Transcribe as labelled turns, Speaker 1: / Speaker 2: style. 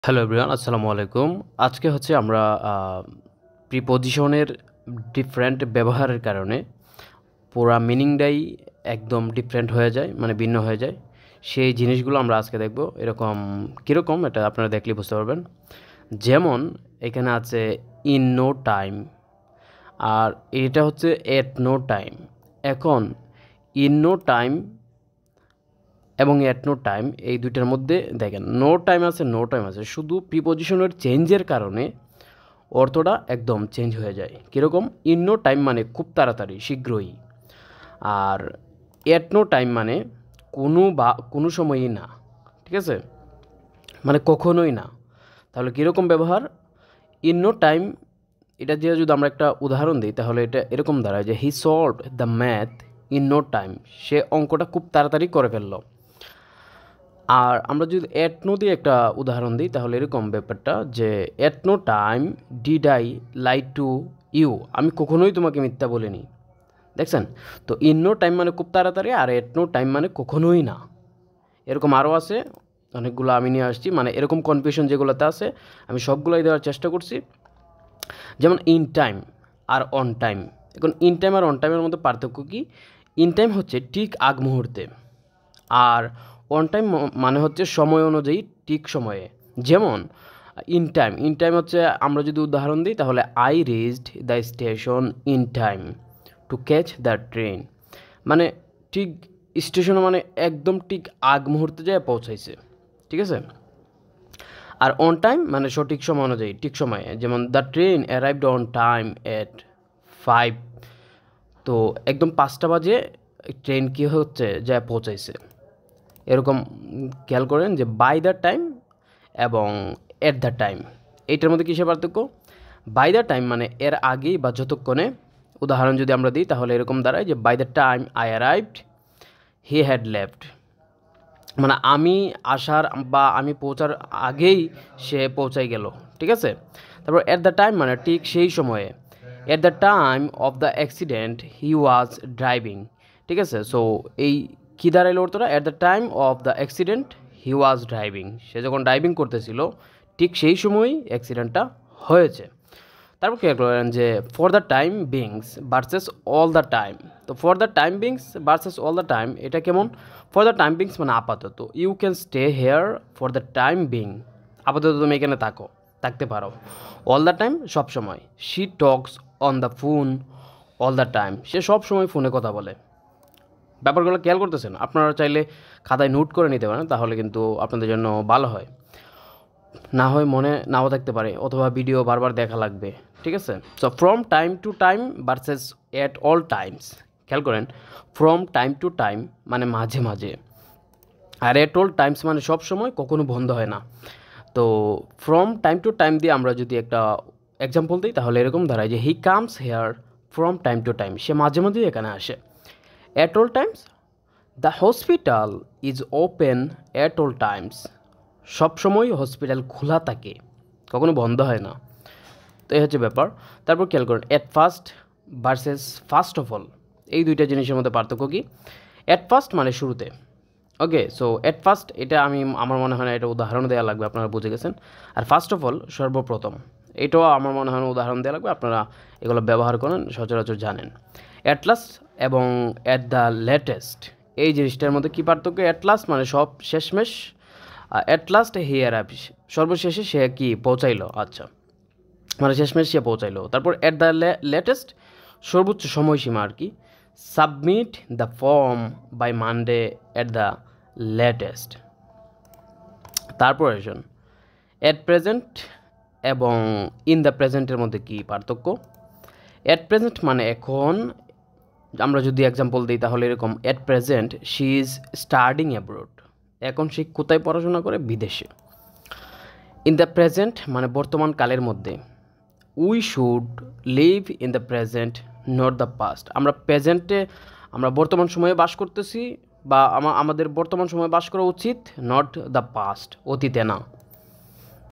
Speaker 1: Hello everyone, আসসালামু আলাইকুম। আজকে হচ্ছে আমরা প্রিপোজিশনের ডিফারেন্ট ব্যবহারের কারণে পুরা মিনিংটাই একদম ডিফারেন্ট হয়ে যায়, মানে ভিন্ন হয়ে যায়। সেই জিনিসগুলো আমরা আজকে দেখব। এরকম কীরকম এটা আপনারা দেখলে বুঝতে পারবেন। যেমন এখানে আছে ইন নো টাইম, আর এটা হচ্ছে এট নো টাইম। এখন ইন নো টাইম এবং এট নো টাইম এই দুইটার মধ্যে দেখেন নো টাইম আছে, নো টাইম আছে, শুধু প্রিপোজিশনের চেঞ্জের কারণে অর্থটা একদম চেঞ্জ হয়ে যায়। কীরকম? ইন নো টাইম মানে খুব তাড়াতাড়ি, শীঘ্রই। আর এট নো টাইম মানে কোনো সময়ই না, ঠিক আছে, মানে কখনোই না। তাহলে কীরকম ব্যবহার? ইন নো টাইম এটা দিয়ে যদি আমরা একটা উদাহরণ দিই তাহলে এটা এরকম দাঁড়ায় যে he solved the math in no time, সে অঙ্কটা খুব তাড়াতাড়ি করে ফেললো। আর আমরা যদি এট নো দিয়ে একটা উদাহরণ দিই তাহলে এরকম ব্যাপারটা যে at no time did I lie to you, আমি কখনোই তোমাকে মিথ্যা বলিনি। দেখছেন? তো ইন নো টাইম মানে খুব তাড়াতাড়ি, আর এট নো টাইম মানে কখনোই না। এরকম আরও আছে অনেকগুলো, আমি নিয়ে আসছি, মানে এরকম কনফিউশন যেগুলোতে আছে আমি সবগুলোই দেওয়ার চেষ্টা করছি। যেমন ইন টাইম আর অন টাইম। এখন ইন টাইম আর অন টাইমের মধ্যে পার্থক্য কী? ইন টাইম হচ্ছে ঠিক আগ মুহূর্তে, আর অন টাইম মানে হচ্ছে সময় অনুযায়ী ঠিক সময়ে। যেমন ইন টাইম হচ্ছে আমরা যদি উদাহরণ দিই তাহলে I reached the station in time to catch the train, মানে ঠিক স্টেশনে মানে একদম ঠিক আগ মুহূর্তে যায় পৌঁছাইছে, ঠিক আছে। আর অন টাইম মানে সঠিক সময় অনুযায়ী, ঠিক সময়ে। যেমন the train arrived on time এট 5, তো একদম 5টা বাজে ট্রেন কী হচ্ছে যায় পৌঁছাইছে। এরকম খেয়াল করেন যে বাই দ্য টাইম এবং এট দ্য টাইম, এইটার মধ্যে কিসের পার্থক্য? বাই দ্য টাইম মানে এর আগেই বা যতক্ষণে। উদাহরণ যদি আমরা দিই তাহলে এরকম দাঁড়ায় যে by the time I arrived he had left, মানে আমি আসার বা আমি পৌঁছার আগেই সে পৌঁছাই গেল, ঠিক আছে। তারপর এট দ্য টাইম মানে ঠিক সেই সময়ে। At the time of the accident he was driving, ঠিক আছে। সো এই কী দাঁড়াইল অর্থটা? At the time of the accident he was driving, সে যখন ড্রাইভিং করতেছিল ঠিক সেই সময়ই অ্যাক্সিডেন্টটা হয়েছে। তারপর কী করেন যে for the time beings versus all the time. তো for the time beings versus all the time এটা কেমন? ফর দ্য টাইম বিংস মানে আপাতত, you can stay here for the time being, আপাতত তুমি এখানে থাকতে পারো। অল দ্য টাইম সবসময়। She talks on the phone all the time, সে সবসময় ফোনে কথা বলে। ব্যাপারগুলো খেয়াল করতেছেন? আপনারা চাইলে খাতায় নোট করে নিতে পারেন, তাহলে কিন্তু আপনাদের জন্য ভালো হয়। না হয় মনে নাও থাকতে পারে, অথবা ভিডিও বারবার দেখা লাগবে, ঠিক আছে। So from time to time versus at all Times. খেয়াল করেন, ফ্রম টাইম টু টাইম মানে মাঝে মাঝে, আর এট অল টাইমস মানে সব সময়, কখনো বন্ধ হয় না। তো ফ্রম টাইম টু টাইম দিয়ে আমরা যদি একটা এক্সাম্পল দিই তাহলে এরকম দাঁড়ায় যে he comes here from time to time, সে মাঝে মাঝেই এখানে আসে। At all times the hospital is open at all times, সবসময় হসপিটাল খোলা থাকে, কখনো বন্ধ হয় না। তো এই হচ্ছে ব্যাপার। তারপর খেয়াল করুন at first versus first of all, এই দুইটা জিনিসের মধ্যে পার্থক্য কী? এট ফার্স্ট মানে শুরুতে, ওকে। সো এট ফার্স্ট এটা আমার মনে হয় না এটা উদাহরণ দেওয়া লাগবে, আপনারা বুঝে গেছেন। আর ফার্স্ট অফ অল সর্বপ্রথম, এটাও আমার মনে হয় না উদাহরণ দেওয়া লাগবে, আপনারা এগুলো ব্যবহার করেন, সচরাচর জানেন। অ্যাট লাস্ট এবং অ্যাট দ্য লেটেস্ট, এই জিনিসটার মধ্যে কী পার্থক্য? অ্যাট লাস্ট মানে সব শেষমেশ, অ্যাট লাস্ট হি অ্যারাইভড, সর্বশেষে সে কি পৌঁছাইলো, আচ্ছা, মানে শেষমেশ সে পৌঁছাইলো। তারপর অ্যাট দ্য লেটেস্ট সর্বোচ্চ সময়সীমা আর কি। Submit the form by Monday at the latest. তারপর আসুন অ্যাট প্রেজেন্ট এবং ইন দ্য প্রেজেন্টের মধ্যে কী পার্থক্য? অ্যাট প্রেজেন্ট মানে এখন, আমরা যদি এক্সাম্পল দিই তাহলে এরকম at present she is studying abroad, এখন সে কোথায় পড়াশোনা করে? বিদেশে। ইন দ্য প্রেজেন্ট মানে বর্তমান কালের মধ্যে। We should live in the present not the past, আমরা প্রেজেন্টে আমরা বর্তমান সময়ে বাস করতেছি, বা আমাদের বর্তমান সময়ে বাস করা উচিত, নট দ্য পাস্ট, অতীতে না।